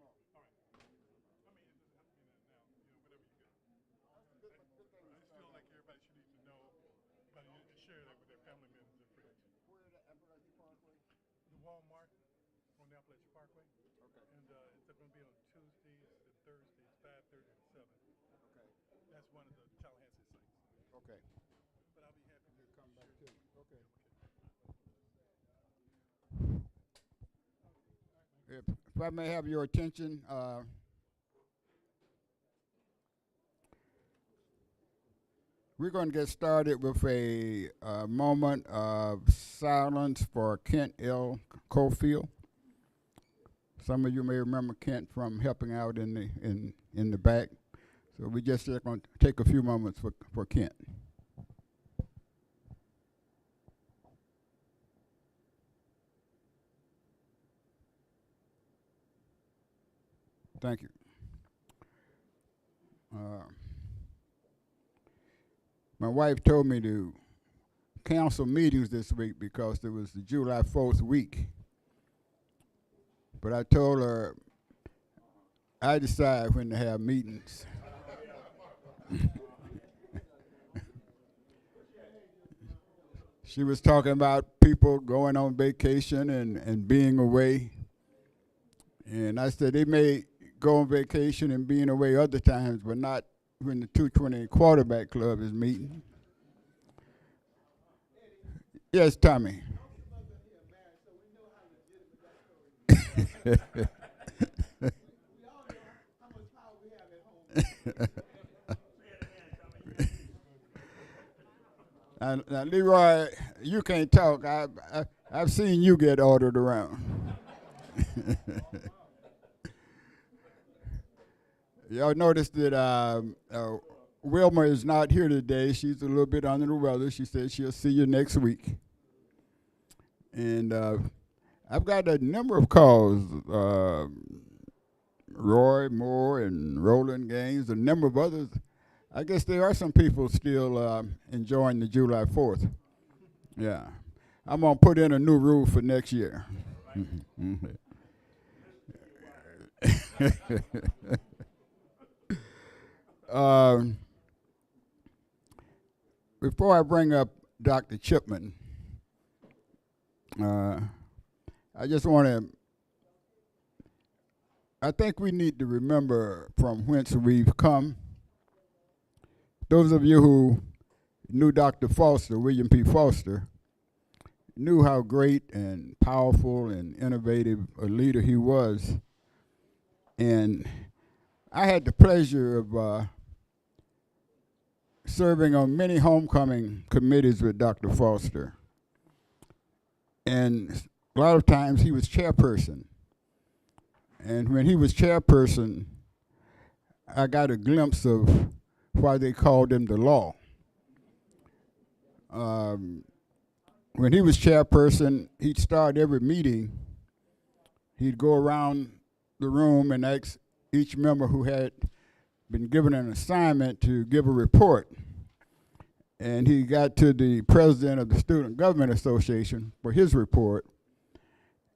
All right. I mean, it doesn't have to be that now. Whatever you get. I just feel like everybody should need to know, but you to share that with their family members and friends. The Walmart on the Appalachian Parkway, and it's going to be on Tuesdays and Thursdays, 5:30 to 7. That's one of the Tallahassee sites. Okay. But I'll be happy to Come back share. to you. Okay. If I may have your attention, we're going to get started with a moment of silence for Kent L. Cofield. Some of you may remember Kent from helping out in the back. So we just going to take a few moments for Kent. Thank you. My wife told me to cancel meetings this week because it was the July 4th week. But I told her I decide when to have meetings. She was talking about people going on vacation and being away. And I said they may go on vacation and being away other times, but not when the 220 quarterback club is meeting. Yes, Tommy. Now, Leroy, you can't talk. I've seen you get ordered around. Y'all noticed that Wilma is not here today. She's a little bit under the weather. She said she'll see you next week. And I've got a number of calls. Roy Moore and Roland Gaines, a number of others. I guess there are some people still enjoying the July 4th. Yeah. I'm going to put in a new rule for next year. Before I bring up Dr. Chipman, I just want to, I think we need to remember from whence we've come. Those of you who knew Dr. Foster, William P. Foster, knew how great and powerful and innovative a leader he was. And I had the pleasure of serving on many homecoming committees with Dr. Foster. And a lot of times he was chairperson. And when he was chairperson, I got a glimpse of why they called him the law. When he was chairperson, he'd start every meeting. He'd go around the room and ask each member who had been given an assignment to give a report. And he got to the president of the Student Government Association for his report.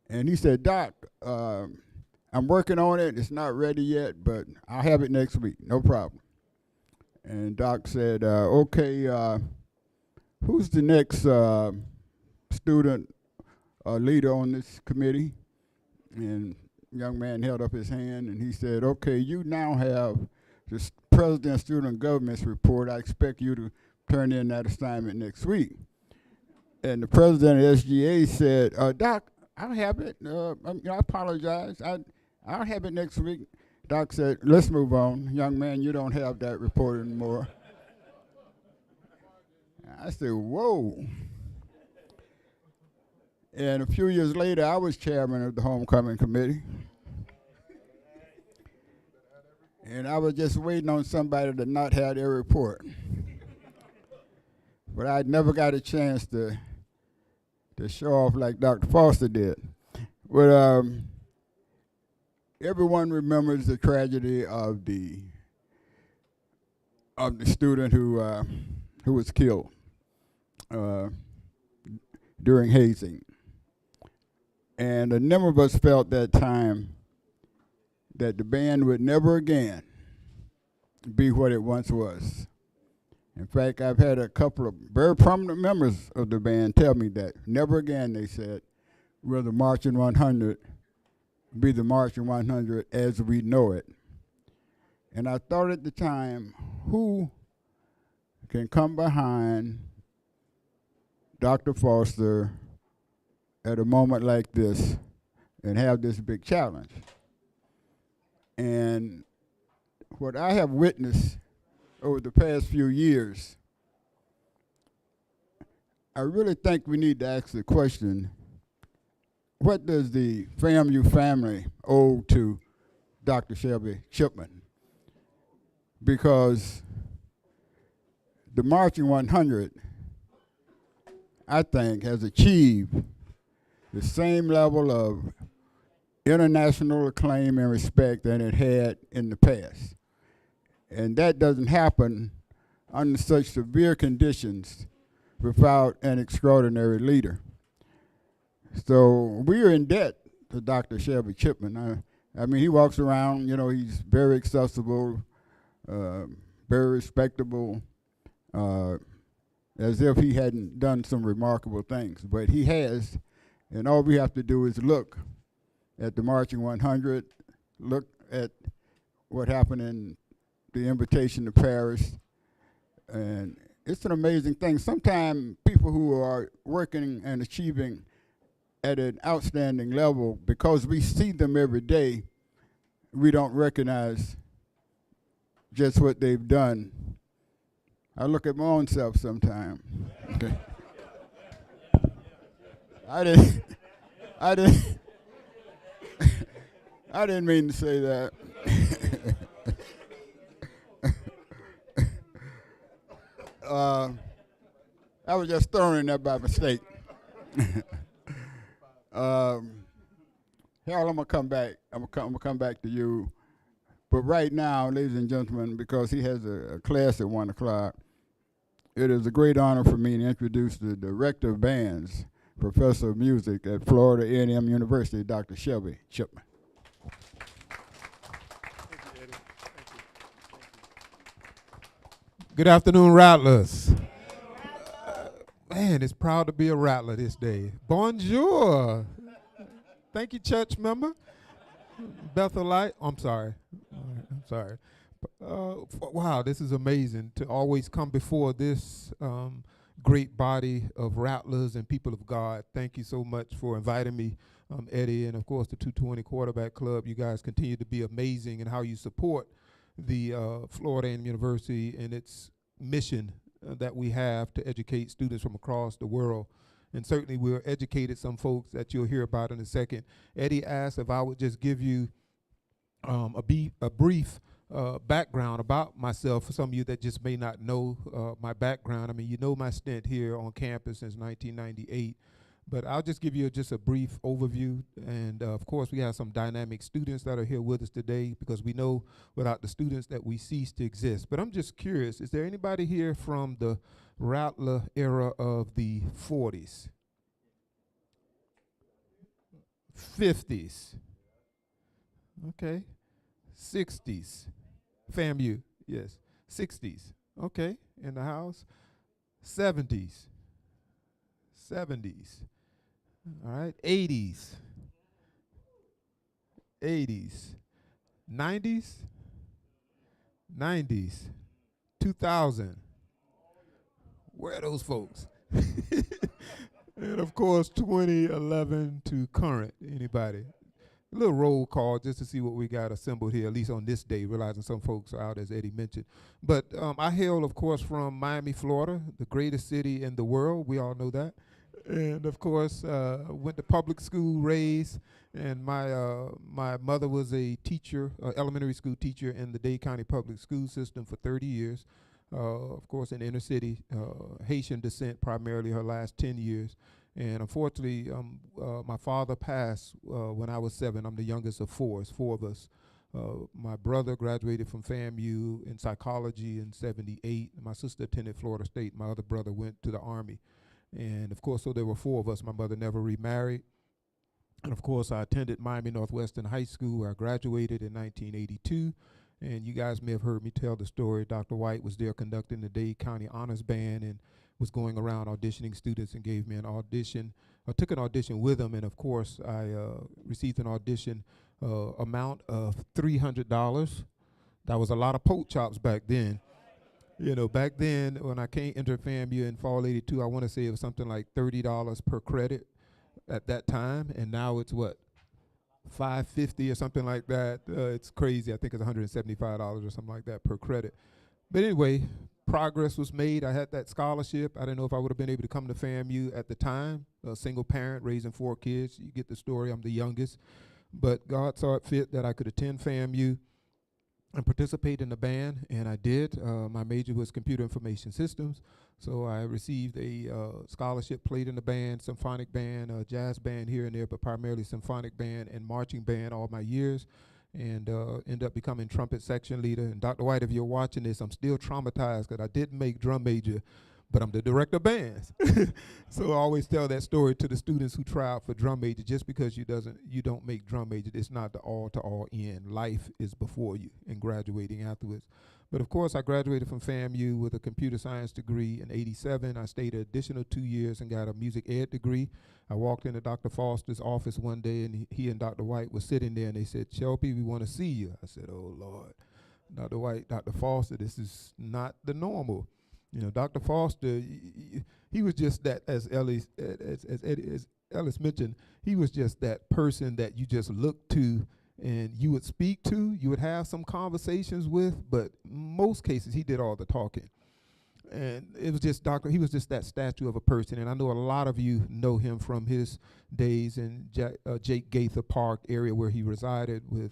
And he said, Doc, I'm working on it. It's not ready yet, but I'll have it next week. No problem. And Doc said, okay, who's the next student leader on this committee? And the young man held up his hand and he said, okay, you now have the President of Student Government's report. I expect you to turn in that assignment next week. And the president of SGA said, Doc, I'll have it. I apologize. I'll have it next week. Doc said, let's move on. Young man, you don't have that report anymore. I said, whoa. And a few years later, I was chairman of the homecoming committee. And I was just waiting on somebody to not have their report. But I never got a chance to show off like Dr. Foster did. But everyone remembers the tragedy of the student who was killed during hazing. And a number of us felt that time that the band would never again be what it once was. In fact, I've had a couple of very prominent members of the band tell me that never again, they said, will the Marching 100 be the Marching 100 as we know it. And I thought at the time, who can come behind Dr. Foster at a moment like this and have this big challenge? And what I have witnessed over the past few years, I really think we need to ask the question, what does the FAMU family owe to Dr. Shelby Chipman? Because the Marching 100, I think, has achieved the same level of international acclaim and respect that it had in the past. And that doesn't happen under such severe conditions without an extraordinary leader. So we are in debt to Dr. Shelby Chipman. I mean, he walks around, you know, he's very accessible, very respectable, as if he hadn't done some remarkable things. But he has, and all we have to do is look at the Marching 100, look at what happened in the Invitation to Paris, and it's an amazing thing. Sometimes people who are working and achieving at an outstanding level, because we see them every day, we don't recognize just what they've done. I look at my own self sometimes. Okay. I didn't I didn't mean to say that. I was just throwing that by mistake. Harold, I'm gonna come back. I'm gonna come back to you. But right now, ladies and gentlemen, because he has a class at 1 o'clock, it is a great honor for me to introduce the director of bands, professor of music at Florida A&M University, Dr. Shelby Chipman. Thank you, Eddie. Thank you. Good afternoon, Rattlers. Man, it's proud to be a Rattler this day. Bonjour. Thank you, church member. Bethelite. I'm sorry. I'm sorry. Wow, this is amazing to always come before this great body of Rattlers and people of God. Thank you so much for inviting me, Eddie, and of course the 220 Quarterback Club. You guys continue to be amazing in how you support the Florida A&M University and its mission that we have to educate students from across the world. And certainly we're educated some folks that you'll hear about in a second. Eddie asked if I would just give you a brief background about myself for some of you that just may not know my background. I mean, you know my stint here on campus since 1998. But I'll just give you just a brief overview. And of course, we have some dynamic students that are here with us today, because we know without the students that we cease to exist. But I'm just curious, is there anybody here from the Rattler era of the 40s? 50s? Okay. 60s? FAMU, yes. 60s, okay, in the house. 70s? 70s? All right, 80s, 80s, 90s, 90s, 2000. Where are those folks? And of course, 2011 to current. Anybody? A little roll call just to see what we got assembled here, at least on this day, realizing some folks are out, as Eddie mentioned. But I hail, of course, from Miami, Florida, the greatest city in the world. We all know that. And of course, went to public school, raised, and my mother was a teacher, elementary school teacher in the Dade County public school system for 30 years. Of course, in inner city, Haitian descent, primarily her last 10 years. And unfortunately, my father passed when I was 7. I'm the youngest of 4. It's 4 of us. My brother graduated from FAMU in psychology in 78. My sister attended Florida State. My other brother went to the Army. And of course, so there were 4 of us. My mother never remarried. And of course, I attended Miami Northwestern High School, where I graduated in 1982. And you guys may have heard me tell the story. Dr. White was there conducting the Dade County Honors Band and was going around auditioning students and gave me an audition. I took an audition with him, and of course, I received an audition amount of $300. That was a lot of pork chops back then. You know, back then when I came into FAMU in fall '82, I want to say it was something like $30 per credit at that time, and now it's what, $550 or something like that. It's crazy. I think it's $175 or something like that per credit. But anyway, progress was made. I had that scholarship. I didn't know if I would have been able to come to FAMU at the time. A single parent raising 4 kids. You get the story. I'm the youngest. But God saw it fit that I could attend FAMU and participate in the band, and I did. My major was computer information systems, so I received a scholarship, played in the band, symphonic band, jazz band here and there, but primarily symphonic band and marching band all my years, and ended up becoming trumpet section leader. And Dr. White, if you're watching this, I'm still traumatized because I didn't make drum major, but I'm the director of bands. So I always tell that story to the students who try out for drum major. Just because you don't make drum major, it's not the all-to-all end. Life is before you and graduating afterwards. But of course, I graduated from FAMU with a computer science degree in '87. I stayed an additional 2 years and got a music ed degree. I walked into Dr. Foster's office one day, and he and Dr. White were sitting there, and they said, "Shelby, we want to see you." I said, "Oh, Lord." Dr. White, Dr. Foster, this is not the normal. You know, Dr. Foster, he was just that, as Ellis mentioned, he was just that person that you just looked to and you would speak to, you would have some conversations with, but most cases he did all the talking. And it was just he was just that statue of a person. And I know a lot of you know him from his days in Jake Gaither Park area where he resided with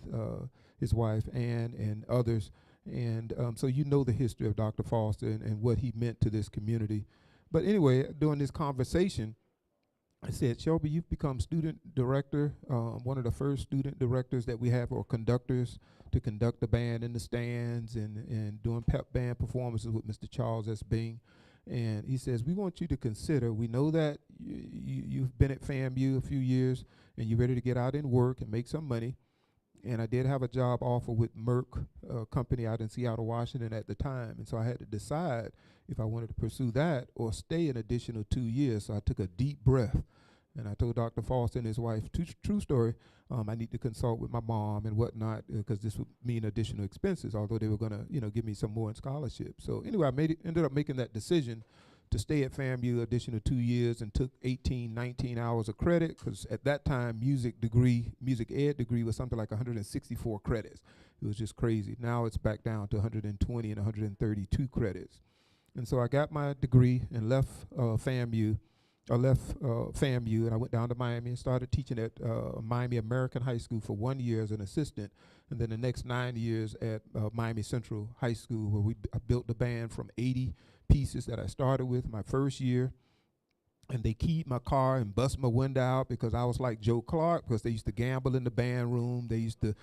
his wife Ann and others. And so you know the history of Dr. Foster and what he meant to this community. But anyway, during this conversation, I said, "Shelby, you've become student director, one of the first student directors that we have, or conductors, to conduct the band in the stands and doing pep band performances with Mr. Charles S. Bing." And he says, "We want you to consider, we know that you've been at FAMU a few years and you're ready to get out and work and make some money." And I did have a job offer with Merck company out in Seattle, Washington at the time. And so I had to decide if I wanted to pursue that or stay an additional 2 years. So I took a deep breath. And I told Dr. Foster and his wife, true story, I need to consult with my mom and whatnot because this would mean additional expenses, although they were going to give me some more in scholarship. So anyway, ended up making that decision to stay at FAMU additional 2 years and took 18, 19 hours of credit, because at that time, music ed degree was something like 164 credits. It was just crazy. Now it's back down to 120 and 132 credits. And so I got my degree and left FAMU. And I went down to Miami and started teaching at Miami American High School for 1 year as an assistant, and then the next 9 years at Miami Central High School, where I built the band from 80 pieces that I started with my first year. And they keyed my car and bust my window out because I was like Joe Clark, because they used to gamble in the band room. They used to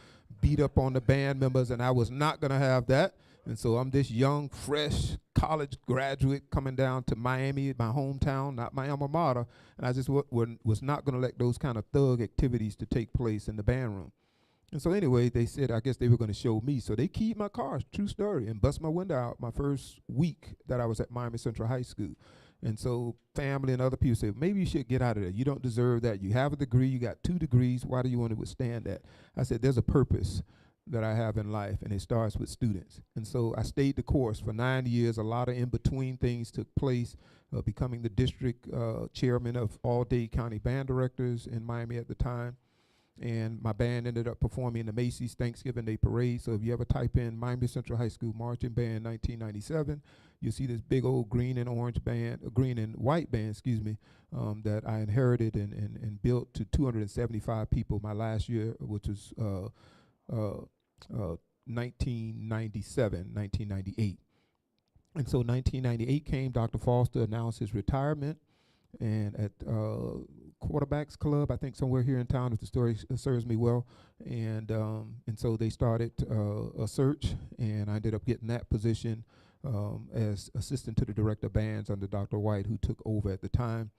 beat up on the band members, and I was not going to have that. And so I'm this young, fresh college graduate coming down to Miami, my hometown, not my alma mater, and I just was not going to let those kind of thug activities to take place in the band room. And so anyway, they said, I guess they were going to show me. So they keyed my car, true story, and bust my window out my first week that I was at Miami Central High School. And so family and other people said, maybe you should get out of there. You don't deserve that. You have a degree. You got 2 degrees. Why do you want to withstand that? I said, there's a purpose that I have in life, and it starts with students. And so I stayed the course for 9 years. A lot of in-between things took place, becoming the district chairman of all Dade County band directors in Miami at the time. And my band ended up performing in the Macy's Thanksgiving Day Parade. So if you ever type in Miami Central High School Marching Band 1997, you'll see this big old green and white band, that I inherited and built to 275 people my last year, which was 1998. And so 1998 came, Dr. Foster announced his retirement. And at Quarterbacks Club, I think somewhere here in town, if the story serves me well, and so they started a search, and I ended up getting that position as assistant to the director of bands under Dr. White, who took over at the time.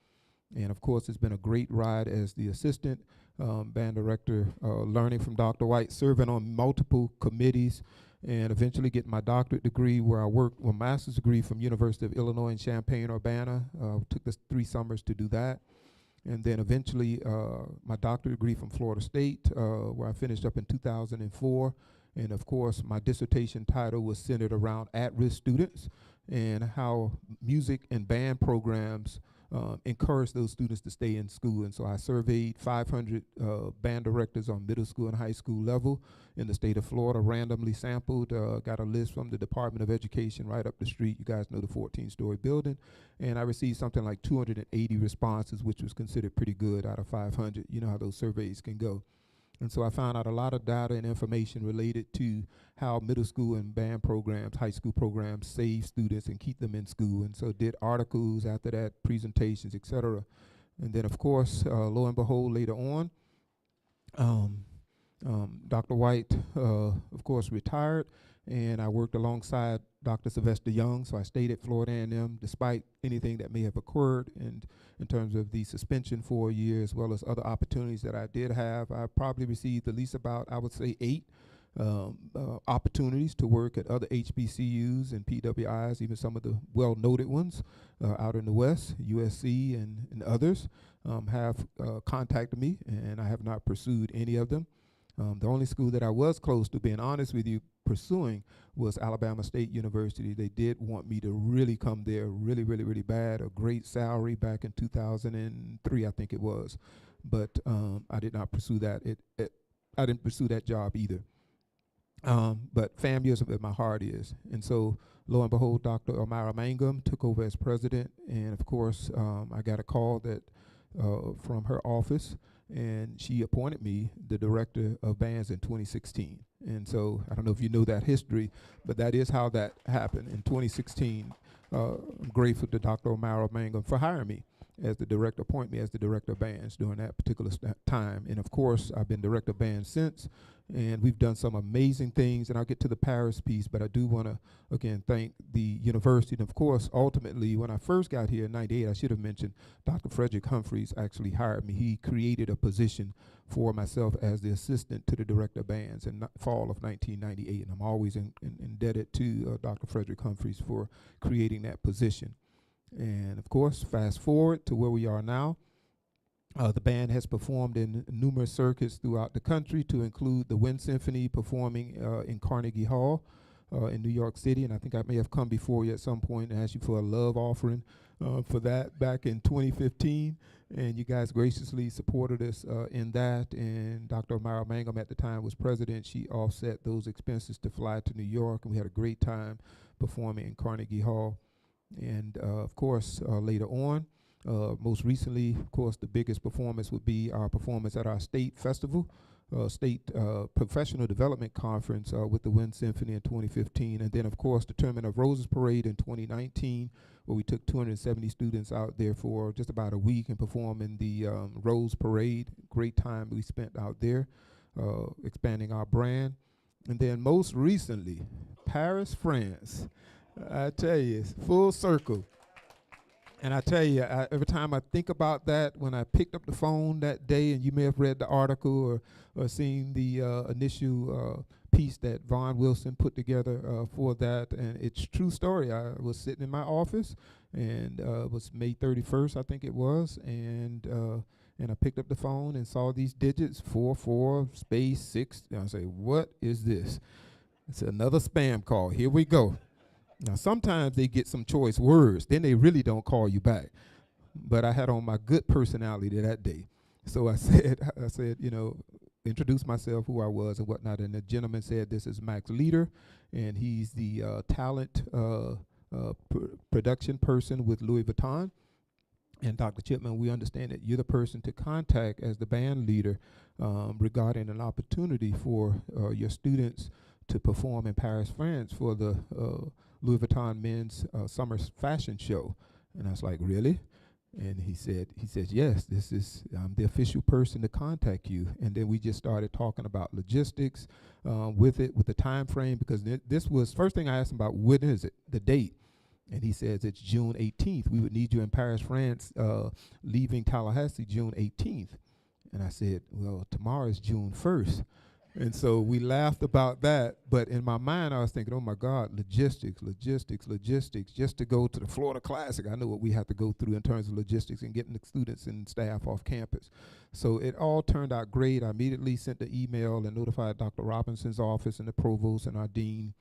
And of course, it's been a great ride as the assistant band director, learning from Dr. White, serving on multiple committees, and eventually getting my doctorate degree where I worked, well, master's degree from University of Illinois in Champaign-Urbana. Took us 3 summers to do that. And then eventually my doctorate degree from Florida State, where I finished up in 2004. And of course, my dissertation title was centered around at-risk students and how music and band programs encourage those students to stay in school. And so I surveyed 500 band directors on middle school and high school level in the state of Florida, randomly sampled, got a list from the Department of Education right up the street. You guys know the 14-story building. And I received something like 280 responses, which was considered pretty good out of 500. You know how those surveys can go. And so I found out a lot of data and information related to how middle school and band programs, high school programs save students and keep them in school. And so did articles after that, presentations, et cetera. And then of course, lo and behold, later on, Dr. White, of course, retired, and I worked alongside Dr. Sylvester Young, so I stayed at Florida A&M despite anything that may have occurred in terms of the suspension for a year, as well as other opportunities that I did have. I probably received at least about, I would say, 8 opportunities to work at other HBCUs and PWIs, even some of the well-noted ones out in the West, USC and others have contacted me, and I have not pursued any of them. The only school that I was close to, being honest with you, pursuing was Alabama State University. They did want me to really come there really, really, really bad, a great salary back in 2003, I think it was. But I did not pursue that. I didn't pursue that job either. But FAMU is where my heart is. And so, lo and behold, Dr. Elmira Mangum took over as president. And of course, I got a call that from her office, and she appointed me the director of bands in 2016. And so I don't know if you know that history, but that is how that happened. In 2016, I'm grateful to Dr. Elmira Mangum for hiring me as the director, appoint me as the director of bands during that particular time. And of course, I've been director of bands since, and we've done some amazing things, and I'll get to the Paris piece, but I do want to, again, thank the university. And of course, ultimately, when I first got here in 98, I should have mentioned Dr. Frederick Humphreys actually hired me. He created a position for myself as the assistant to the director of bands in fall of 1998, and I'm always indebted to Dr. Frederick Humphreys for creating that position. And of course, fast forward to where we are now. The band has performed in numerous circuits throughout the country, to include the Wind Symphony performing in Carnegie Hall in New York City. And I think I may have come before you at some point and asked you for a love offering for that back in 2015. And you guys graciously supported us in that. And Dr. Elmira Mangum at the time was president. She offset those expenses to fly to New York, and we had a great time performing in Carnegie Hall. And of course, later on, most recently, of course, the biggest performance would be our performance at our state festival, state professional development conference with the Wind Symphony in 2015. And then, of course, the Tournament of Roses Parade in 2019, where we took 270 students out there for just about a week and performed in the Rose Parade. Great time we spent out there, expanding our brand. And then most recently, Paris, France. I tell you, it's full circle. And I tell you, every time I think about that, when I picked up the phone that day, and you may have read the article or seen the initial piece that Vaughn Wilson put together for that, and it's a true story. I was sitting in my office, and it was May 31st, I think it was, and I picked up the phone and saw these digits, 44 space 6. And I say, what is this? It's another spam call. Here we go. Now, sometimes they get some choice words, then they really don't call you back. But I had on my good personality that day. So I said, you know, introduce myself, who I was and whatnot. And the gentleman said, this is Max Leader, and he's the talent production person with Louis Vuitton. And Dr. Chipman, we understand that you're the person to contact as the band leader regarding an opportunity for your students to perform in Paris, France for the Louis Vuitton men's summer fashion show. And I was like, really? And he says, yes, this is, I'm the official person to contact you. And then we just started talking about logistics with the time frame, because this was, first thing I asked him about, when is it, the date? And he says it's June 18th. We would need you in Paris, France, leaving Tallahassee June 18th. And I said, well, tomorrow is June 1st. And so we laughed about that. But in my mind, I was thinking, oh, my God, logistics, just to go to the Florida Classic. I know what we have to go through in terms of logistics and getting the students and staff off campus. So it all turned out great. I immediately sent the email and notified Dr. Robinson's office and the provost and our dean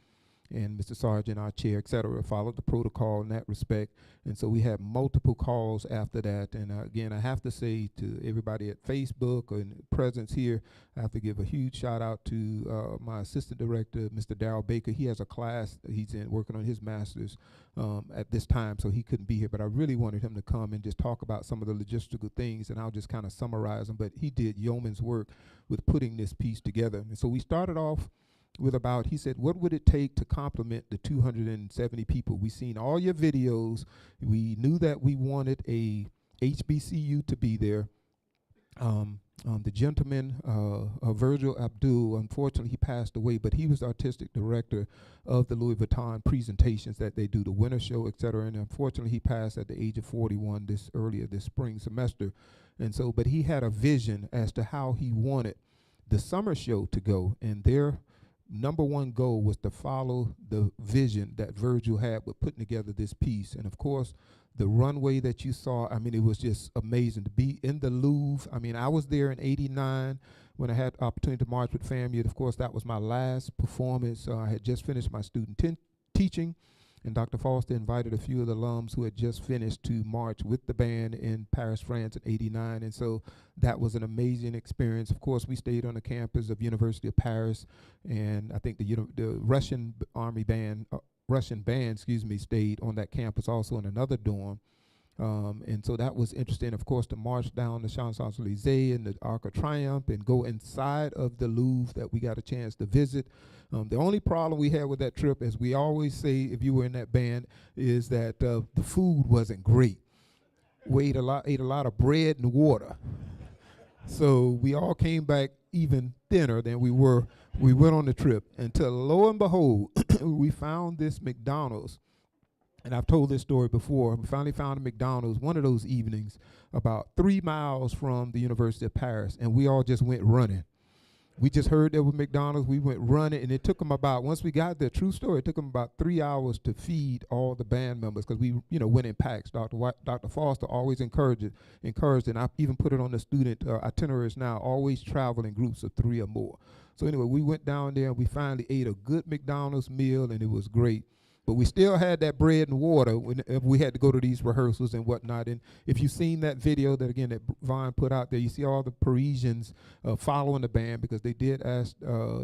and Mr. Sargent, our chair, et cetera, followed the protocol in that respect. And so we had multiple calls after that. And again, I have to say to everybody at Facebook and presence here, I have to give a huge shout out to my assistant director, Mr. Darrell Baker. He has a class he's in working on his master's at this time, so he couldn't be here. But I really wanted him to come and just talk about some of the logistical things, and I'll just kind of summarize them. But he did yeoman's work with putting this piece together. And so we started off with about, he said, what would it take to complement the 270 people? We seen all your videos. We knew that we wanted a HBCU to be there. The gentleman, Virgil Abdul, unfortunately he passed away, but he was artistic director of the Louis Vuitton presentations that they do, the winter show, et cetera. And unfortunately he passed at the age of 41 earlier this spring semester. And so, but he had a vision as to how he wanted the summer show to go, and their number one goal was to follow the vision that Virgil had with putting together this piece. And of course, the runway that you saw, I mean, it was just amazing to be in the Louvre. I mean, I was there in '89 when I had the opportunity to march with FAMU. Of course, that was my last performance. I had just finished my student teaching, and Dr. Foster invited a few of the alums who had just finished to march with the band in Paris, France in '89. And so that was an amazing experience. Of course, we stayed on the campus of University of Paris, and I think the Russian Army band, Russian band, stayed on that campus also in another dorm. And so that was interesting, of course, to march down the Champs-Élysées and the Arc de Triomphe and go inside of the Louvre that we got a chance to visit. The only problem we had with that trip, as we always say if you were in that band, is that the food wasn't great. We ate a lot of bread and water. So we all came back even thinner than we were. We went on the trip until, lo and behold, we found this McDonald's. And I've told this story before. We finally found a McDonald's one of those evenings about 3 miles from the University of Paris, and we all just went running. We just heard there was McDonald's. We went running, and it took them about, once we got there, true story, it took them about 3 hours to feed all the band members because we, went in packs. Dr. Foster always encouraged, and I even put it on the student itineraries now, always travel in groups of 3 or more. So anyway, we went down there, and we finally ate a good McDonald's meal, and it was great. But we still had that bread and water if we had to go to these rehearsals and whatnot. And if you've seen that video that Vaughn put out there, you see all the Parisians following the band because they did ask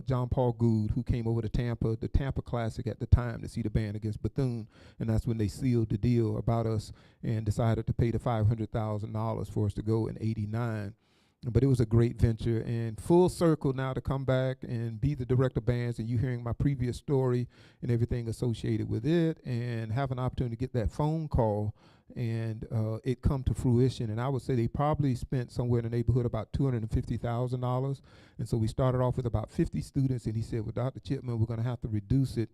John Paul Gould, who came over to Tampa, the Tampa Classic at the time, to see the band against Bethune. And that's when they sealed the deal about us and decided to pay the $500,000 for us to go in '89. But it was a great venture, and full circle now to come back and be the director of bands, and you hearing my previous story and everything associated with it, and have an opportunity to get that phone call and it come to fruition. And I would say they probably spent somewhere in the neighborhood about $250,000. And so we started off with about 50 students, and he said, well, Dr. Chipman, we're gonna have to reduce it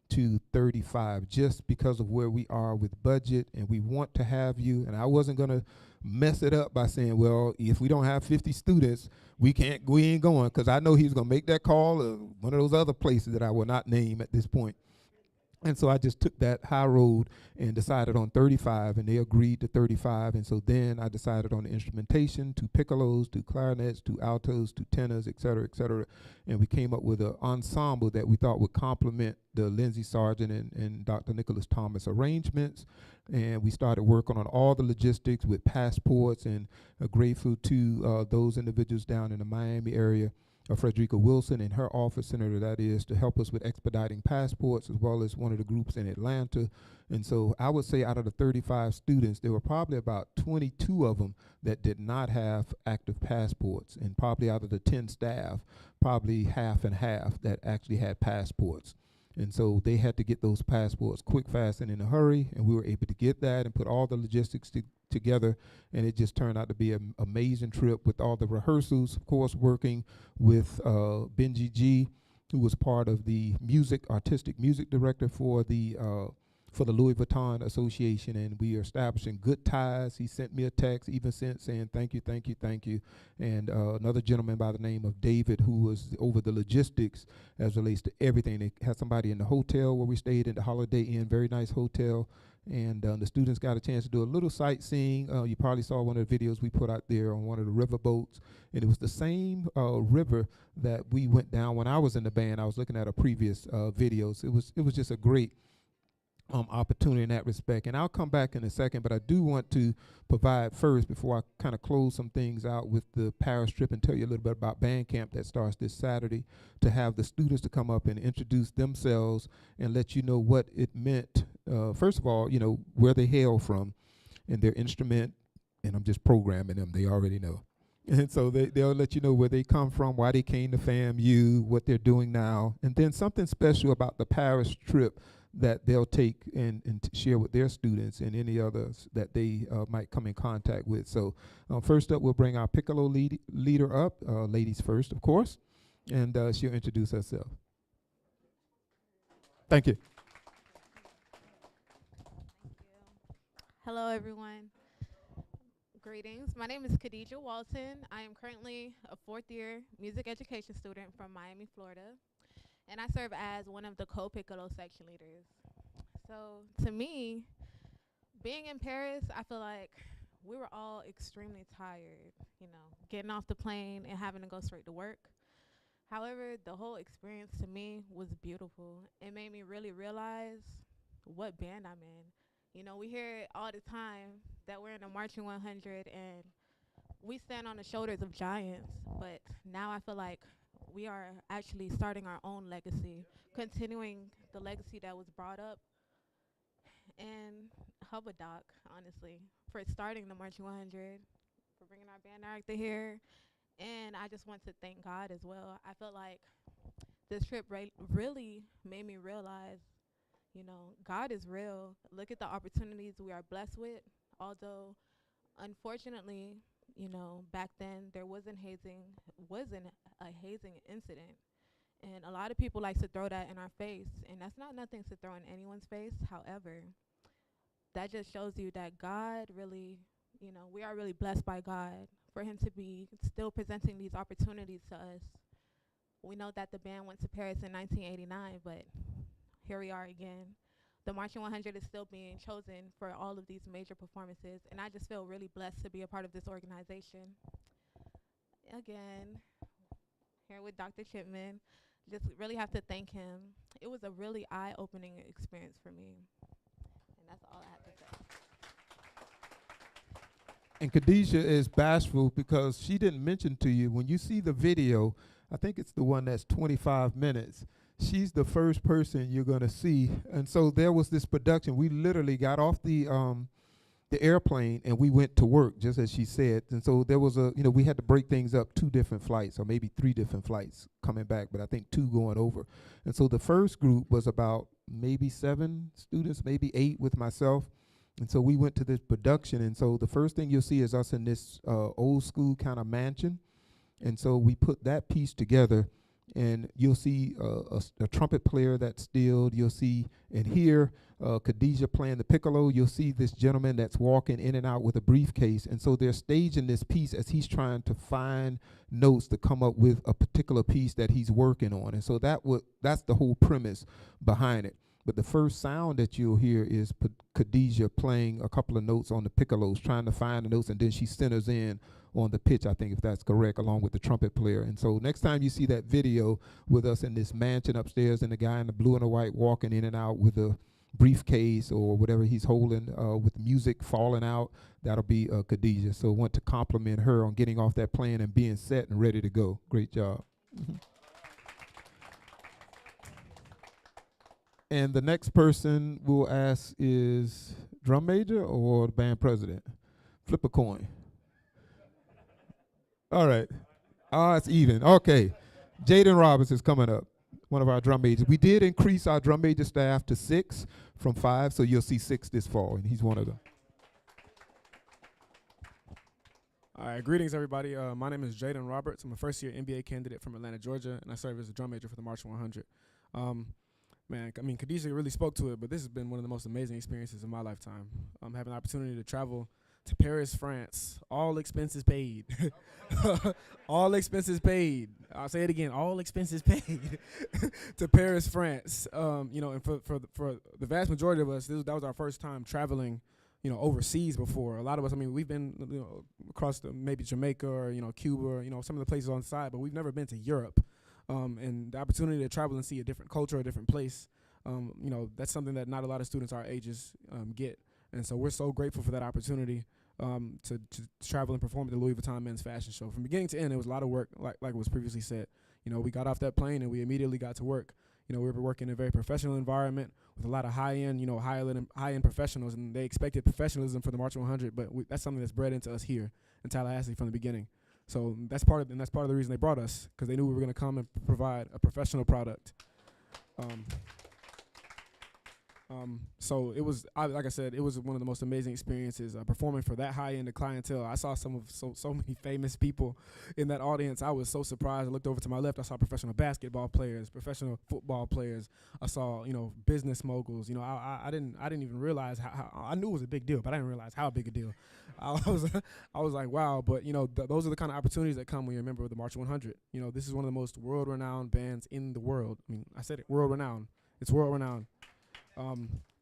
to 35 just because of where we are with budget, and we want to have you. And I wasn't gonna mess it up by saying, well, if we don't have 50 students, we ain't going, because I know he was gonna make that call or one of those other places that I will not name at this point. And so I just took that high road and decided on 35, and they agreed to 35. And so then I decided on the instrumentation, 2 piccolos, 2 clarinets, 2 altos, 2 tenors, et cetera, et cetera. And we came up with an ensemble that we thought would complement the Lindsey Sargent and Dr. Nicholas Thomas arrangements. And we started working on all the logistics with passports, and grateful to those individuals down in the Miami area, Frederica Wilson and her office, Senator, that is, to help us with expediting passports, as well as one of the groups in Atlanta. And so I would say out of the 35 students, there were probably about 22 of them that did not have active passports, and probably out of the 10 staff, probably half and half that actually had passports. And so they had to get those passports quick, fast, and in a hurry, and we were able to get that and put all the logistics together, and it just turned out to be an amazing trip with all the rehearsals, of course, working with Benji G, who was part of the artistic music director for the for the Louis Vuitton Association, and we are establishing good ties. He sent me a text even since saying thank you, thank you, thank you. And another gentleman by the name of David, who was over the logistics as relates to everything. They had somebody in the hotel where we stayed in the Holiday Inn, very nice hotel. And the students got a chance to do a little sightseeing. You probably saw one of the videos we put out there on one of the river boats. And it was the same river that we went down when I was in the band. I was looking at a previous videos. It was just a great opportunity in that respect. And I'll come back in a second, but I do want to provide first, before I kind of close some things out with the Paris trip and tell you a little bit about band camp that starts this Saturday, to have the students to come up and introduce themselves and let you know what it meant. First of all, you know, where they hail from and their instrument, and I'm just programming them, they already know. And so they'll let you know where they come from, why they came to FAMU, what they're doing now, and then something special about the Paris trip that they'll take and share with their students and any others that they might come in contact with. So first up, we'll bring our piccolo leader up, ladies first, of course, and she'll introduce herself. Thank you. Hello, everyone. Greetings. My name is Khadijah Walton. I am currently a fourth-year music education student from Miami, Florida, and I serve as one of the co-piccolo section leaders. So to me, being in Paris, I feel like we were all extremely tired, you know, getting off the plane and having to go straight to work. However, the whole experience to me was beautiful. It made me really realize what band I'm in. You know, we hear it all the time that we're in a marching 100 and we stand on the shoulders of giants, but now I feel like we are actually starting our own legacy, continuing the legacy that was brought up in Hubadoc, honestly, for starting the Marching 100, for bringing our band director here. And I just want to thank God as well. I felt like this trip really made me realize, you know, God is real. Look at the opportunities we are blessed with, although unfortunately, you know, back then there wasn't a hazing incident. And a lot of people like to throw that in our face, and that's not nothing to throw in anyone's face. However, that just shows you that God really, you know, we are really blessed by God for him to be still presenting these opportunities to us. We know that the band went to Paris in 1989, but here we are again. The Marching 100 is still being chosen for all of these major performances, and I just feel really blessed to be a part of this organization. Again, here with Dr. Chipman, just really have to thank him. It was a really eye-opening experience for me, and that's all I have to say. And Khadijah is bashful because she didn't mention to you, when you see the video, I think it's the one that's 25 minutes, she's the first person you're going to see. And so there was this production. We literally got off the airplane and we went to work, just as she said. And so there was we had to break things up, 2 different flights or maybe 3 different flights coming back, but I think 2 going over. And so the first group was about maybe 7 students, maybe 8 with myself. And so we went to this production. And so the first thing you'll see is us in this old school kind of mansion. And so we put that piece together, and you'll see a trumpet player that's stilled. You'll see and hear Khadijah playing the piccolo. You'll see this gentleman that's walking in and out with a briefcase. And so they're staging this piece as he's trying to find notes to come up with a particular piece that he's working on. And so that's the whole premise behind it. But the first sound that you'll hear is Khadijah playing a couple of notes on the piccolos, trying to find the notes, and then she centers in on the pitch, I think, if that's correct, along with the trumpet player. And so next time you see that video with us in this mansion upstairs and the guy in the blue and the white walking in and out with a briefcase or whatever he's holding with music falling out, that'll be Khadijah. So I want to compliment her on getting off that plane and being set and ready to go. Great job. And the next person we'll ask is drum major or the band president? Flip a coin. All right. It's even. Okay. Jaden Roberts is coming up, one of our drum majors. We did increase our drum major staff to 6 from 5, so you'll see 6 this fall, and he's one of them. All right, greetings, everybody. My name is Jaden Roberts. I'm a first-year MBA candidate from Atlanta, Georgia, and I serve as a drum major for the Marching 100. Man, I mean, Khadijah really spoke to it, but this has been one of the most amazing experiences of my lifetime. Having the opportunity to travel to Paris, France, all expenses paid. All expenses paid. I'll say it again, all expenses paid to Paris, France. And for the vast majority of us, that was our first time traveling, overseas before. A lot of us, I mean, we've been, across maybe Jamaica or, Cuba, or, some of the places on the side, but we've never been to Europe. And the opportunity to travel and see a different culture, a different place, that's something that not a lot of students our ages get. And so we're so grateful for that opportunity to travel and perform at the Louis Vuitton Men's Fashion Show. From beginning to end, it was a lot of work, like was previously said. We got off that plane and we immediately got to work. We were working in a very professional environment with a lot of high-end, high-end professionals, and they expected professionalism for the March 100, but that's something that's bred into us here in Tallahassee from the beginning. So that's part of the reason they brought us, because they knew we were going to come and provide a professional product. So it was, like I said, it was one of the most amazing experiences performing for that high-end clientele. I saw so many famous people in that audience. I was so surprised. I looked over to my left. I saw professional basketball players, professional football players. I saw, business moguls. I didn't even realize how I knew it was a big deal, but I didn't realize how big a deal. I was like, wow. But those are the kind of opportunities that come when you're a member of the March 100. This is one of the most world-renowned bands in the world. I mean, I said it, world-renowned. It's world-renowned.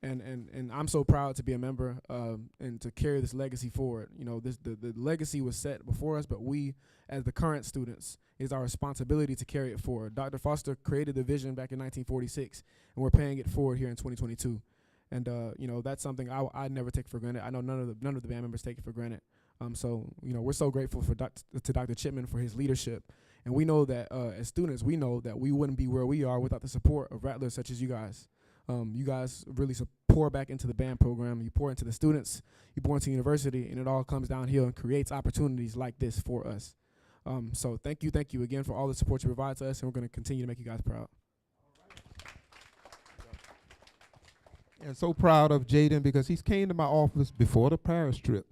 And I'm so proud to be a member and to carry this legacy forward. The legacy was set before us, but we, as the current students, is our responsibility to carry it forward. Dr. Foster created the vision back in 1946, and we're paying it forward here in 2022. And that's something I never take for granted. I know none of the band members take it for granted. So we're so grateful to Dr. Chipman for his leadership. And we know that as students, we know that we wouldn't be where we are without the support of rattlers such as you guys. You guys really pour back into the band program. You pour into the students. You pour into the university, and it all comes downhill and creates opportunities like this for us. So thank you again for all the support you provide to us, and we're going to continue to make you guys proud. And so proud of Jaden because he's came to my office before the Paris trip,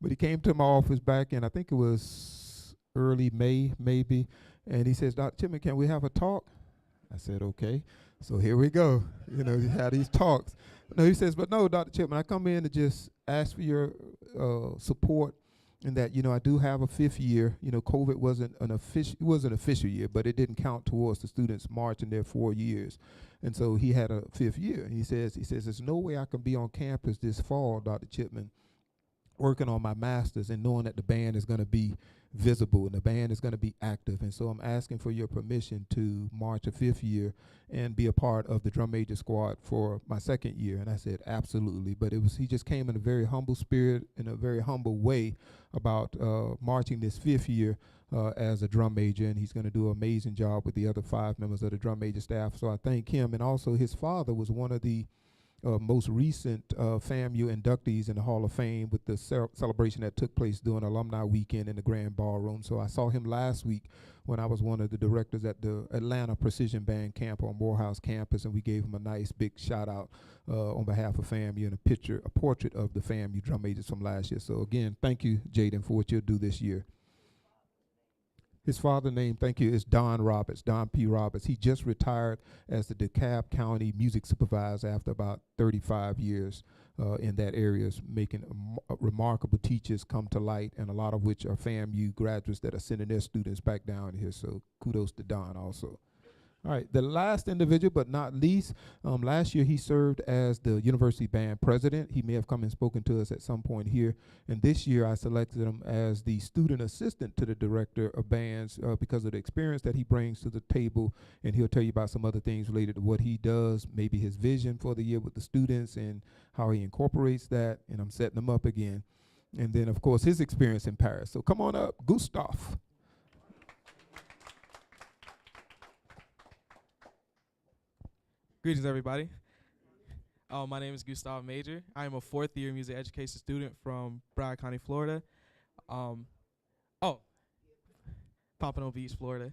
but he came to my office back in, I think it was early May, maybe, and he says, Dr. Chipman, can we have a talk? I said, okay. So here we go. He had these talks. No, he says, but no, Dr. Chipman, I come in to just ask for your support in that, I do have a fifth year. COVID wasn't an official year, but it didn't count towards the students marching their 4 years. And so he had a fifth year. He says, there's no way I can be on campus this fall, Dr. Chipman, working on my master's and knowing that the band is going to be visible and the band is going to be active. And so I'm asking for your permission to march a fifth year and be a part of the drum major squad for my second year. And I said, absolutely. But he just came in a very humble spirit, in a very humble way about marching this fifth year as a drum major. And he's going to do an amazing job with the other 5 members of the drum major staff. So I thank him. And also his father was one of the most recent FAMU inductees in the Hall of Fame with the celebration that took place during Alumni Weekend in the Grand Ballroom. So I saw him last week when I was one of the directors at the Atlanta Precision Band Camp on Morehouse campus, and we gave him a nice big shout out on behalf of FAMU and a portrait of the FAMU drum majors from last year. So again, thank you, Jaden, for what you'll do this year. His father's name, thank you, is Don Roberts, Don P. Roberts. He just retired as the DeKalb County music supervisor after about 35 years in that area, making remarkable teachers come to light, and a lot of which are FAMU graduates that are sending their students back down here. So kudos to Don also. All right, the last individual, but not least, last year he served as the university band president. He may have come and spoken to us at some point here. And this year I selected him as the student assistant to the director of bands because of the experience that he brings to the table. And he'll tell you about some other things related to what he does, maybe his vision for the year with the students and how he incorporates that. And I'm setting him up again. And then, of course, his experience in Paris. So come on up, Gustav. Greetings, everybody. My name is Gustav Major. I am a fourth-year music education student from Broward County, Florida. Pompano Beach, Florida.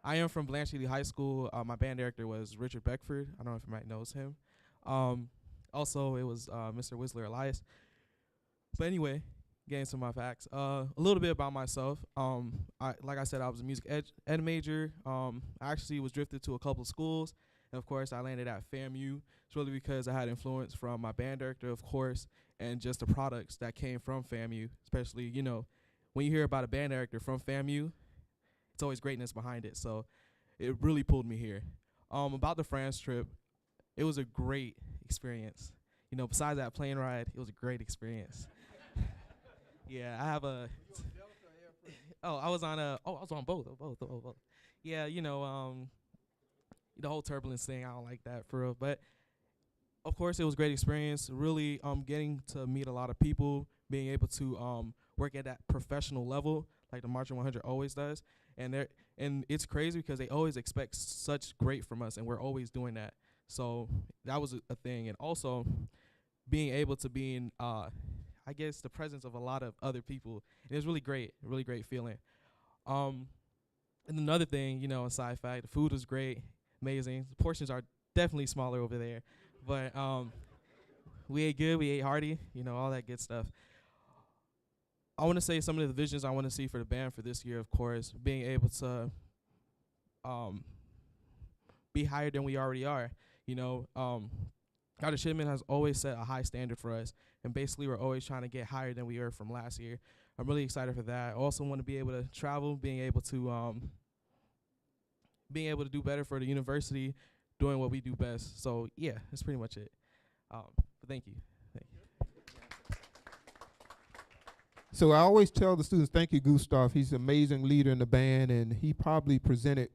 I am from Blanche Ely High School. My band director was Richard Beckford. I don't know if anybody knows him. Also, it was Mr. Whistler Elias. But anyway, getting to my facts. A little bit about myself. Like I said, I was a music ed major. I actually was drifted to a couple of schools, And of course, I landed at FAMU. It's really because I had influence from my band director, of course, and just the products that came from FAMU. Especially, you know, when you hear about a band director from FAMU, it's always greatness behind it. So it really pulled me here. About the France trip, it was a great experience. You know, besides that plane ride, it was a great experience. Yeah, I have a. I was on both. Yeah, you know, the whole turbulence thing, I don't like that for real. But of course, it was a great experience. Really, getting to meet a lot of people, being able to work at that professional level, like the Marching 100 always does. And it's crazy because they always expect such great from us, and we're always doing that. So that was a thing. And also being able to be in, I guess, the presence of a lot of other people. It was really great feeling. And another thing, you know, a side fact, the food was great, amazing. The portions are definitely smaller over there. But we ate good, we ate hearty, you know, all that good stuff. I want to say some of the visions I want to see for the band for this year, of course, being able to be higher than we already are. You know, Dr. Chipman has always set a high standard for us, and basically we're always trying to get higher than we were from last year. I'm really excited for that. I also want to be able to travel, being able to do better for the university, doing what we do best. So yeah, that's pretty much it. But thank you. So I always tell the students, thank you, Gustav. He's an amazing leader in the band, and he probably presented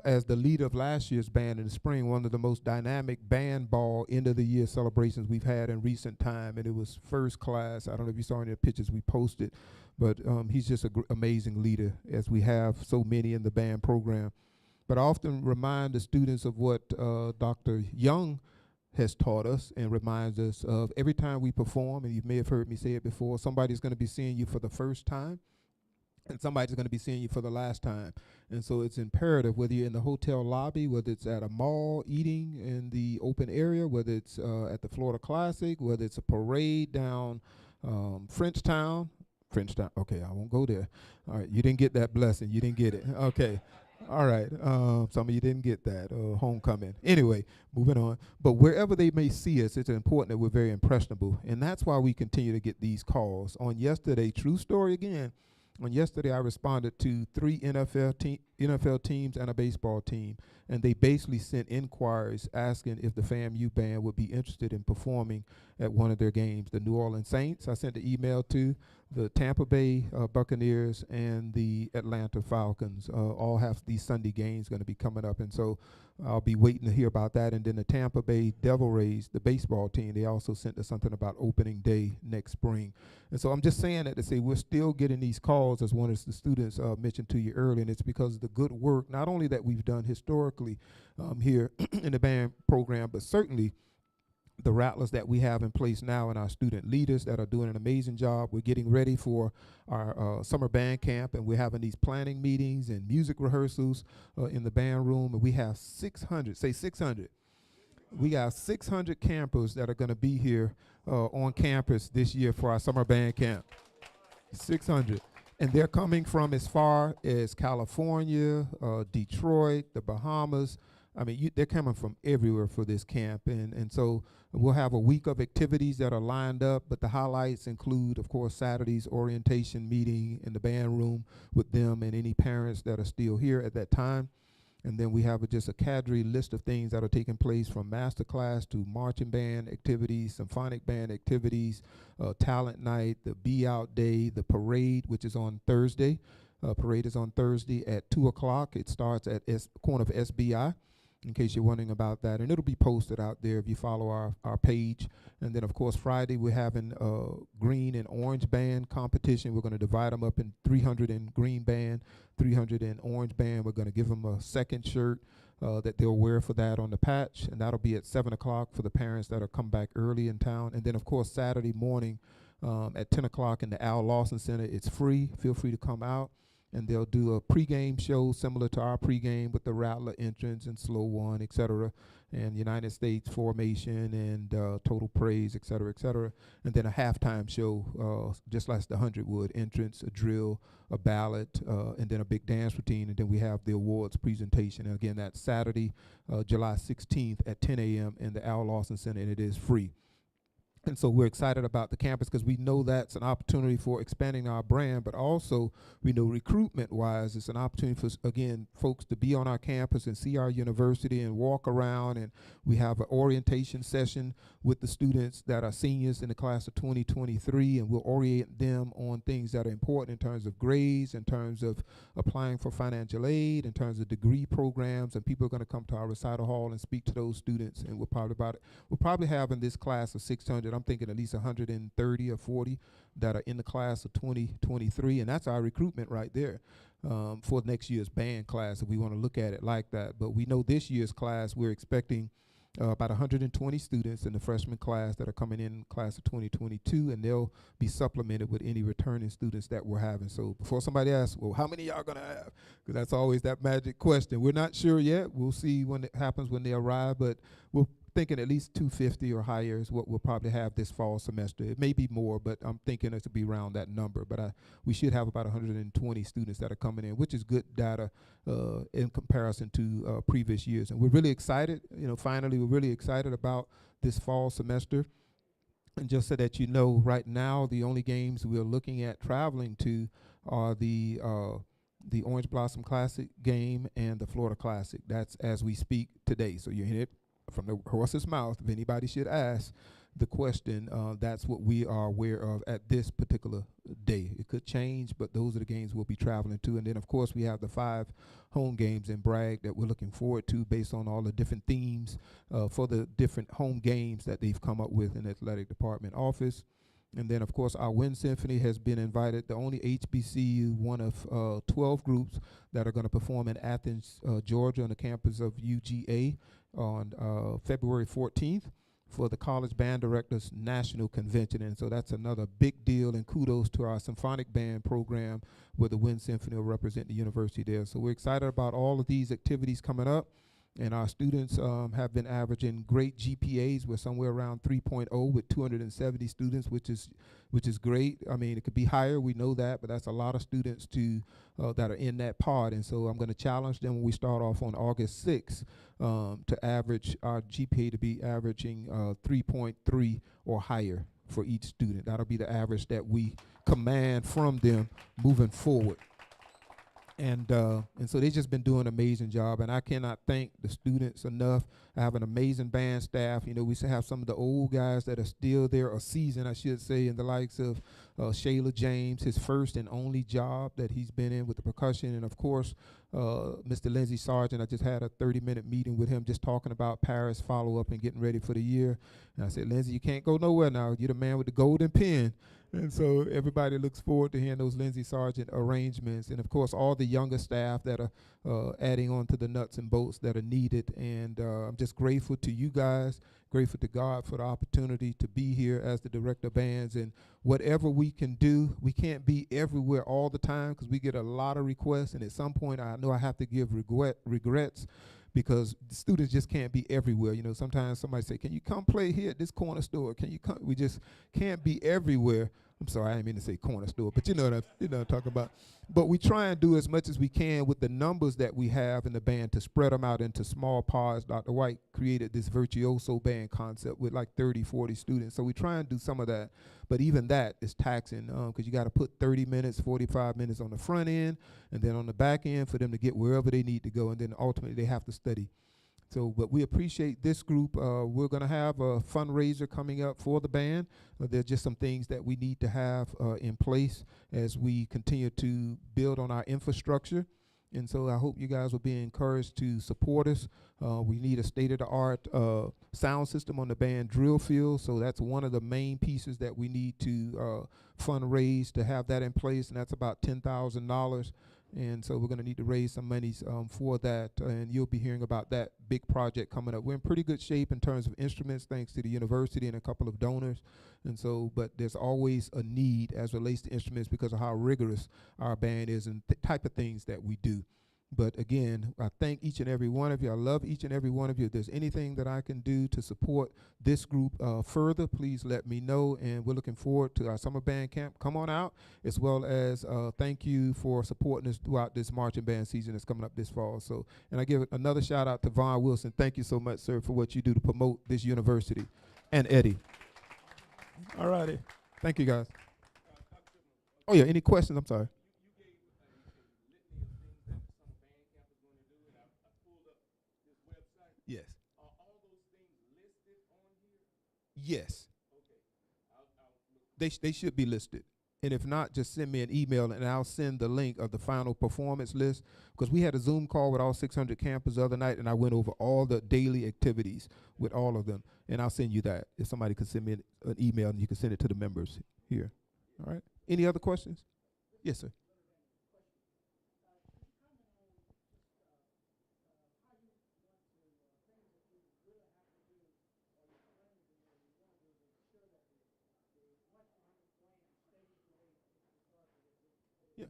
as the leader of last year's band in the spring, one of the most dynamic band ball end of the year celebrations we've had in recent time, and it was first class. I don't know if you saw any of the pictures we posted, but he's just an amazing leader, as we have so many in the band program. But I often remind the students of what Dr. Young has taught us and reminds us of every time we perform, and you may have heard me say it before, somebody's going to be seeing you for the first time, and somebody's going to be seeing you for the last time. And so it's imperative, whether you're in the hotel lobby, whether it's at a mall eating in the open area, whether it's at the Florida Classic, whether it's a parade down Frenchtown, okay, I won't go there. All right, you didn't get that blessing. You didn't get it. Okay. All right, some of you didn't get that, homecoming. Anyway, moving on. But wherever they may see us, it's important that we're very impressionable. And that's why we continue to get these calls. On yesterday, true story again, on yesterday I responded to 3 NFL teams and a baseball team. And they basically sent inquiries asking if the FAMU band would be interested in performing at one of their games. The New Orleans Saints, I sent an email to. The Tampa Bay Buccaneers and the Atlanta Falcons all have these Sunday games going to be coming up. And so I'll be waiting to hear about that. And then the Tampa Bay Devil Rays, the baseball team, they also sent us something about opening day next spring. And so I'm just saying that to say we're still getting these calls, as one of the students mentioned to you earlier, and it's because of the good work, not only that we've done historically here in the band program, but certainly the rattlers that we have in place now and our student leaders that are doing an amazing job. We're getting ready for our summer band camp, and we're having these planning meetings and music rehearsals in the band room, and we have 600, say 600. We got 600 campers that are going to be here on campus this year for our summer band camp. 600. And they're coming from as far as California, Detroit, the Bahamas. I mean, they're coming from everywhere for this camp. And so we'll have a week of activities that are lined up, but the highlights include, of course, Saturday's orientation meeting in the band room with them and any parents that are still here at that time. And then we have just a cadre list of things that are taking place, from master class to marching band activities, symphonic band activities, talent night, the Be Out Day, the parade, which is on Thursday. Parade is on Thursday at 2 o'clock. It starts at corner of SBI, in case you're wondering about that. And it'll be posted out there if you follow our page. And then, of course, Friday we're having green and orange band competition. We're going to divide them up in 300 in green band, 300 in orange band. We're going to give them a second shirt that they'll wear for that on the patch. And that'll be at 7 o'clock for the parents that'll come back early in town. And then, of course, Saturday morning at 10 o'clock in the Al Lawson Center. It's free. Feel free to come out. and they'll do a pregame show similar to our pregame with the Rattler entrance and Slow One, et cetera, and United States Formation and Total Praise, et cetera, and then a halftime show, just like the 100 would, entrance, a drill, a ballad, and then a big dance routine, and then we have the awards presentation. And again, that's Saturday, July 16th at 10 a.m. in the Al Lawson Center, and it is free. And so we're excited about the campus because we know that's an opportunity for expanding our brand, but also we know recruitment-wise, it's an opportunity for, again, folks to be on our campus and see our university and walk around. And we have an orientation session with the students that are seniors in the class of 2023, and we'll orient them on things that are important in terms of grades, in terms of applying for financial aid, in terms of degree programs, and people are going to come to our recital hall and speak to those students. And we'll probably have in this class of 600, I'm thinking at least 130 or 40 that are in the class of 2023, and that's our recruitment right there for next year's band class, if we want to look at it like that. But we know this year's class, we're expecting about 120 students in the freshman class that are coming in class of 2022, and they'll be supplemented with any returning students that we're having. So before somebody asks, well, how many y'all going to have? Because that's always that magic question. We're not sure yet. We'll see when it happens when they arrive, but we're thinking at least 250 or higher is what we'll probably have this fall semester. It may be more, but I'm thinking it to be around that number. But we should have about 120 students that are coming in, which is good data in comparison to previous years. And we're really excited. Finally, we're really excited about this fall semester. And just so that you know, right now, the only games we're looking at traveling to are the Orange Blossom Classic game and the Florida Classic. That's as we speak today. So you hear it from the horse's mouth. If anybody should ask the question, that's what we are aware of at this particular day. It could change, but those are the games we'll be traveling to. And then, of course, we have the 5 home games in Bragg that we're looking forward to based on all the different themes for the different home games that they've come up with in the athletic department office. And then, of course, our Wind Symphony has been invited, the only HBCU, one of 12 groups that are going to perform in Athens, Georgia, on the campus of UGA on February 14th for the College Band Directors National Convention. And so that's another big deal, and kudos to our symphonic band program where the Wind Symphony will represent the university there. So we're excited about all of these activities coming up. And our students have been averaging great GPAs. We're somewhere around 3.0 with 270 students, which is great. I mean, it could be higher, we know that, but that's a lot of students that are in that pod. And so I'm going to challenge them when we start off on August 6th to average our GPA to be averaging 3.3 or higher for each student. That'll be the average that we command from them moving forward. And so they've just been doing an amazing job, and I cannot thank the students enough. I have an amazing band staff. We have some of the old guys that are still there, or seasoned, I should say, and the likes of Shayla James, his first and only job that he's been in with the percussion, and of course, Mr. Lindsey Sargent. I just had a 30-minute meeting with him just talking about Paris follow-up and getting ready for the year. And I said, Lindsey, you can't go nowhere now. You're the man with the golden pen. And so everybody looks forward to hearing those Lindsey Sargent arrangements. And, of course, all the younger staff that are adding on to the nuts and bolts that are needed. And I'm just grateful to you guys, grateful to God for the opportunity to be here as the director of bands. And whatever we can do, we can't be everywhere all the time because we get a lot of requests. And at some point, I know I have to give regrets because the students just can't be everywhere. Sometimes somebody say, can you come play here at this corner store? Can you come? We just can't be everywhere. I'm sorry, I didn't mean to say corner store, but you know what I'm talking about. But we try and do as much as we can with the numbers that we have in the band to spread them out into small pods. Dr. White created this virtuoso band concept with like 30, 40 students. So we try and do some of that. But even that is taxing because you got to put 30 minutes, 45 minutes on the front end, and then on the back end for them to get wherever they need to go. And then ultimately they have to study. So, but we appreciate this group. We're going to have a fundraiser coming up for the band. There's just some things that we need to have in place as we continue to build on our infrastructure. And so I hope you guys will be encouraged to support us. We need a state-of-the-art sound system on the band drill field. So that's one of the main pieces that we need to fundraise to have that in place, and that's about $10,000. And so we're going to need to raise some monies for that, and you'll be hearing about that big project coming up. We're in pretty good shape in terms of instruments, thanks to the university and a couple of donors. And so, but there's always a need as relates to instruments because of how rigorous our band is and the type of things that we do. But again, I thank each and every one of you. I love each and every one of you. If there's anything that I can do to support this group further, please let me know. And we're looking forward to our summer band camp. Come on out, as well as thank you for supporting us throughout this marching band season that's coming up this fall. So, and I give another shout out to Vaughn Wilson. Thank you so much, sir, for what you do to promote this university. And Eddie. All righty. Thank you, guys. Oh, yeah, any questions? I'm sorry. Yes. Are all those things listed on here? Yes. Okay. They should be listed. And if not, just send me an email and I'll send the link of the final performance list. Because we had a Zoom call with all 600 campers the other night, and I went over all the daily activities with all of them. And I'll send you that. If somebody could send me an email, and you can send it to the members here. All right. Any other questions? Yes, sir. Yeah.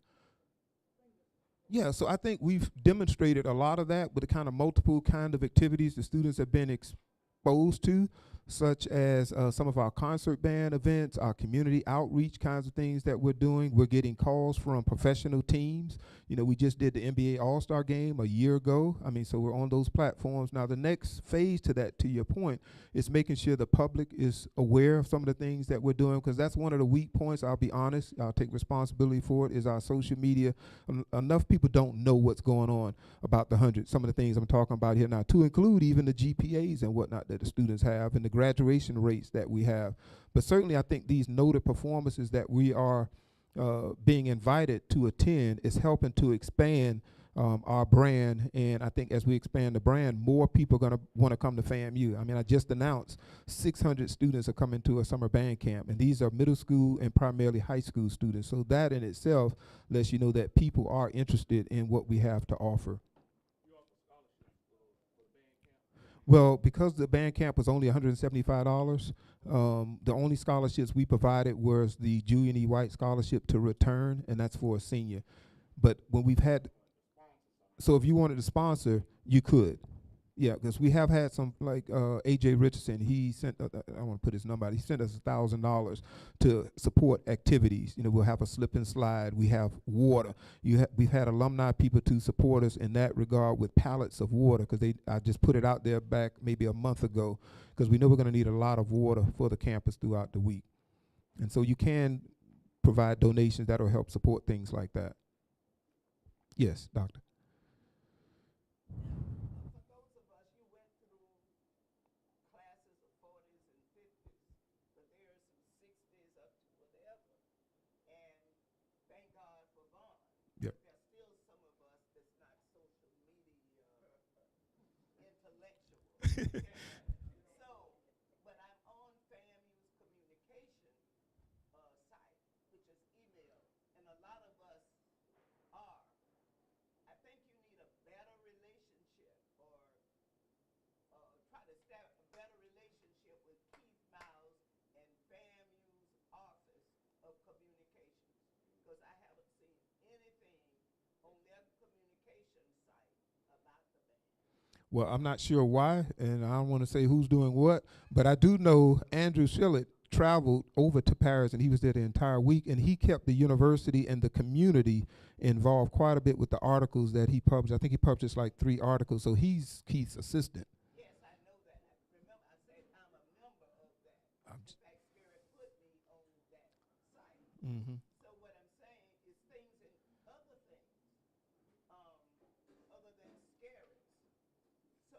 Yeah, so I think we've demonstrated a lot of that with the kind of multiple kind of activities the students have been exposed to, such as some of our concert band events, our community outreach kinds of things that we're doing. We're getting calls from professional teams. You know, we just did the NBA All-Star game a year ago. I mean, so we're on those platforms. Now, the next phase to that, to your point, is making sure the public is aware of some of the things that we're doing, because that's one of the weak points, I'll be honest. I'll take responsibility for it, is our social media. Enough people don't know what's going on about the 100, some of the things I'm talking about here now, to include even the GPAs and whatnot that the students have and the graduation rates that we have. But certainly I think these noted performances that we are being invited to attend is helping to expand our brand. And I think as we expand the brand, more people are going to want to come to FAMU. I mean, I just announced 600 students are coming to a summer band camp, and these are middle school and primarily high school students. So that in itself lets you know that people are interested in what we have to offer. Well, because the band camp was only $175, the only scholarships we provided was the Julian E. White scholarship to return, and that's for a senior. But when we've had, so if you wanted to sponsor, you could. Yeah, because we have had some, like A.J. Richardson, he sent, I want to put his number out, he sent us $1,000 to support activities. You know, we'll have a slip and slide, we have water. We've had alumni people to support us in that regard with pallets of water, because I just put it out there back maybe a month ago, because we know we're going to need a lot of water for the campus throughout the week. And so you can provide donations that will help support things like that. Yes, Doctor. Well, I'm not sure why, and I don't want to say who's doing what, but I do know Andrew Shillett traveled over to Paris, and he was there the entire week, and he kept the university and the community involved quite a bit with the articles that he published. I think he published like 3 articles, so he's Keith's assistant. Yes, I know that. Remember, I said I'm a member of that. In fact, Spirit put me on that site. Mm-hmm. So what I'm saying is things and other things, other than scary. So,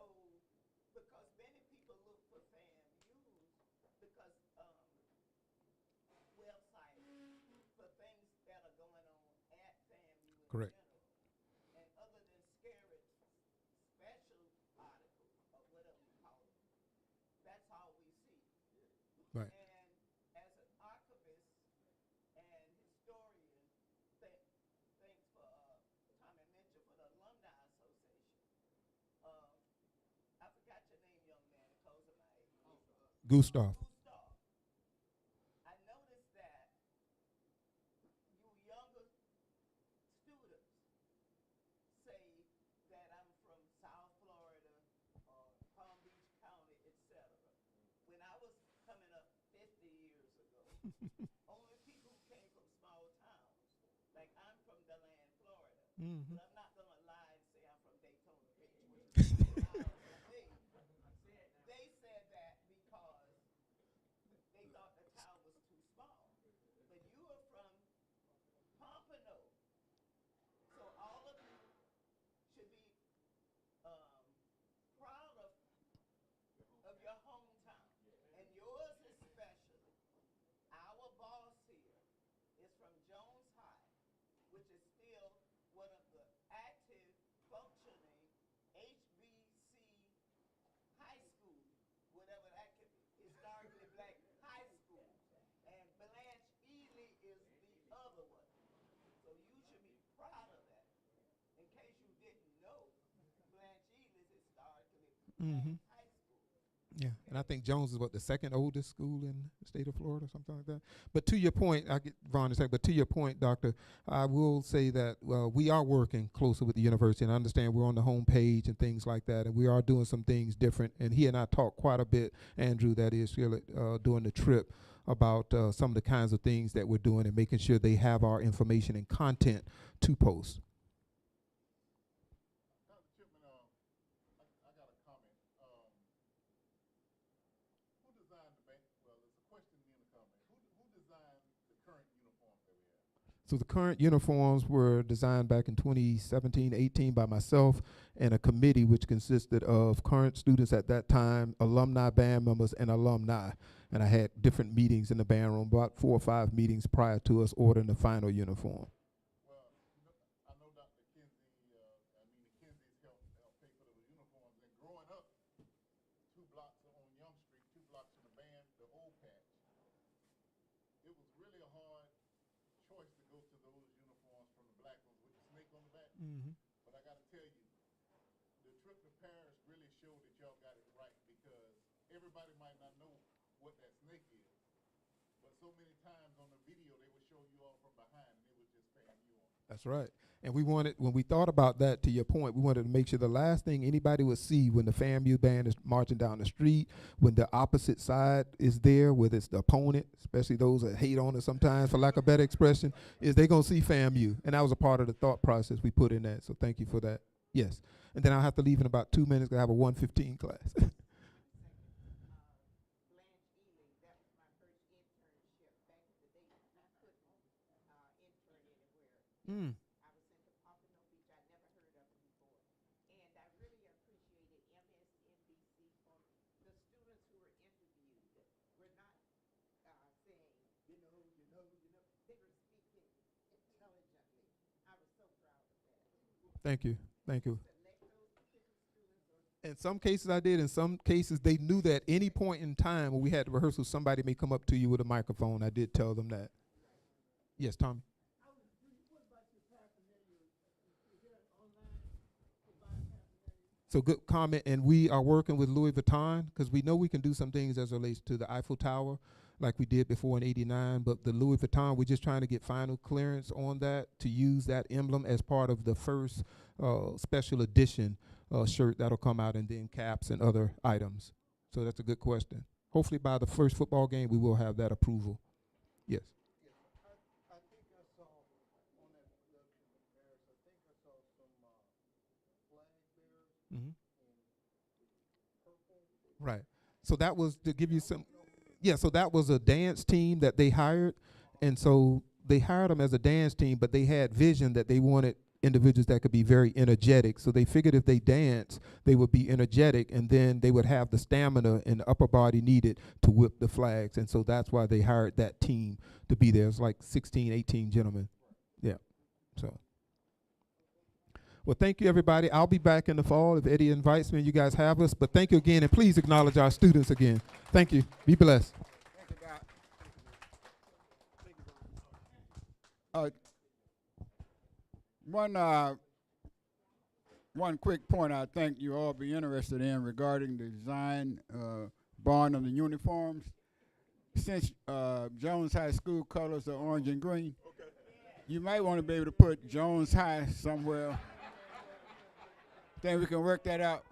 because many people look for FAMU's, because websites for things that are going on at FAMU in Correct. General, and other than scary special articles or whatever you call them, that's all we see. Right. And as an archivist and Gustav. I noticed that you younger students say that I'm from South Florida or Palm Beach County, etc. When I was coming up 50 years ago, only people who came from small towns, like I'm from DeLand, Florida, but I'm not gonna lie and say I'm from Daytona Beach, which is 2 miles away. They said that because they thought the town was too small. But you are from Pompano, so all of you should be um, proud of your hometown, and yours especially. Our boss here is from Jones High, which is still one of the active, functioning HBC high schools, whatever that could be, historically black high schools. And Blanche Ely is the other one. So you should be proud of that. In case you didn't know, Blanche Ely is historically black high school. Yeah, and I think Jones is what, the second oldest school in the state of Florida, something like that. But to your point, I get Ron in a second, but to your point, Doctor, I will say that we are working closer with the university, and I understand we're on the home page and things like that, and we are doing some things different. And he and I talked quite a bit, Andrew, that is, during the trip, about some of the kinds of things that we're doing and making sure they have our information and content to post. Dr. Chipman, I got a comment. Who designed the bank? Well, there's a question in the comment. Who designed the current uniforms that we have? So the current uniforms were designed back in 2017-18 by myself and a committee which consisted of current students at that time, alumni band members, and alumni. And I had different meetings in the band room, about 4 or 5 meetings prior to us ordering the final uniform. Well, I know Dr. Kinsey, Kinsey's helped pay for those uniforms. And growing up, 2 blocks on Young Street, 2 blocks from the band, the old patch, it was really a hard choice to go to those uniforms from the black ones with the snake on the back. But I got to tell you, the trip to Paris really showed that y'all got it right, because everybody might not know what that snake is, but so many times on the video they would show you all from behind, and it was just FAMU on. That's right. And we wanted, when we thought about that, to your point, we wanted to make sure the last thing anybody would see when the FAMU band is marching down the street, when the opposite side is there, whether it's the opponent, especially those that hate on it sometimes, for lack of better expression, is they going to see FAMU. And that was a part of the thought process we put in that. So thank you for that. Yes. And then I'll have to leave in about 2 minutes because I have a 1:15 class. I was sent to Pompano Beach. I never heard of it before. And I really appreciated MSNBC for the students who were interviewed. Were not saying, They were speaking intelligently. I was so proud of that. Thank you. Thank you. In some cases I did. In some cases they knew that any point in time when we had rehearsal, somebody may come up to you with a microphone. I did tell them that. Yes, Tommy. So good comment, and we are working with Louis Vuitton because we know we can do some things as relates to the Eiffel Tower like we did before in '89, but the Louis Vuitton, we're just trying to get final clearance on that to use that emblem as part of the first special edition shirt that'll come out, and then caps and other items. So that's a good question. Hopefully by the first football game we will have that approval. Yes. I think I saw on that production in Paris, I think I saw some flag bearers in purple. Right. So that was to give you some, yeah, so that was a dance team that they hired. And so they hired them as a dance team, but they had vision that they wanted individuals that could be very energetic. So they figured if they dance, they would be energetic, and then they would have the stamina and the upper body needed to whip the flags. And so that's why they hired that team to be there. It's like 16, 18 gentlemen. Yeah. So. Well, thank you, everybody. I'll be back in the fall if Eddie invites me and you guys have us. But thank you again, and please acknowledge our students again. Thank you. Be blessed. Thank you, Doc. Thank you. One quick point I think you all be interested in regarding the design born on the uniforms. Since Jones High School colors are orange and green, you might want to be able to put Jones High somewhere. Think we can work that out?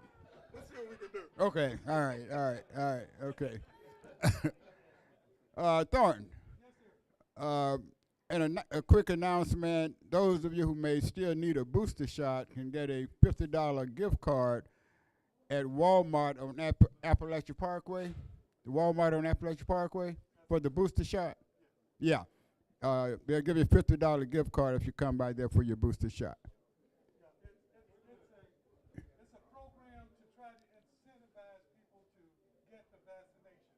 Let's see what we can do. Okay, all right, okay. Thornton, and a quick announcement, those of you who may still need a booster shot can get a $50 gift card at Walmart on Appalachia Parkway, the Walmart on Appalachia Parkway for the booster shot. Yeah, they'll give you a $50 gift card if you come by there for your booster shot. It's a program to try to incentivize people to get the vaccination.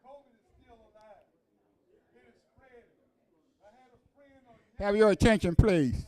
COVID is still alive. It is spreading. I had a friend on Have your attention, please.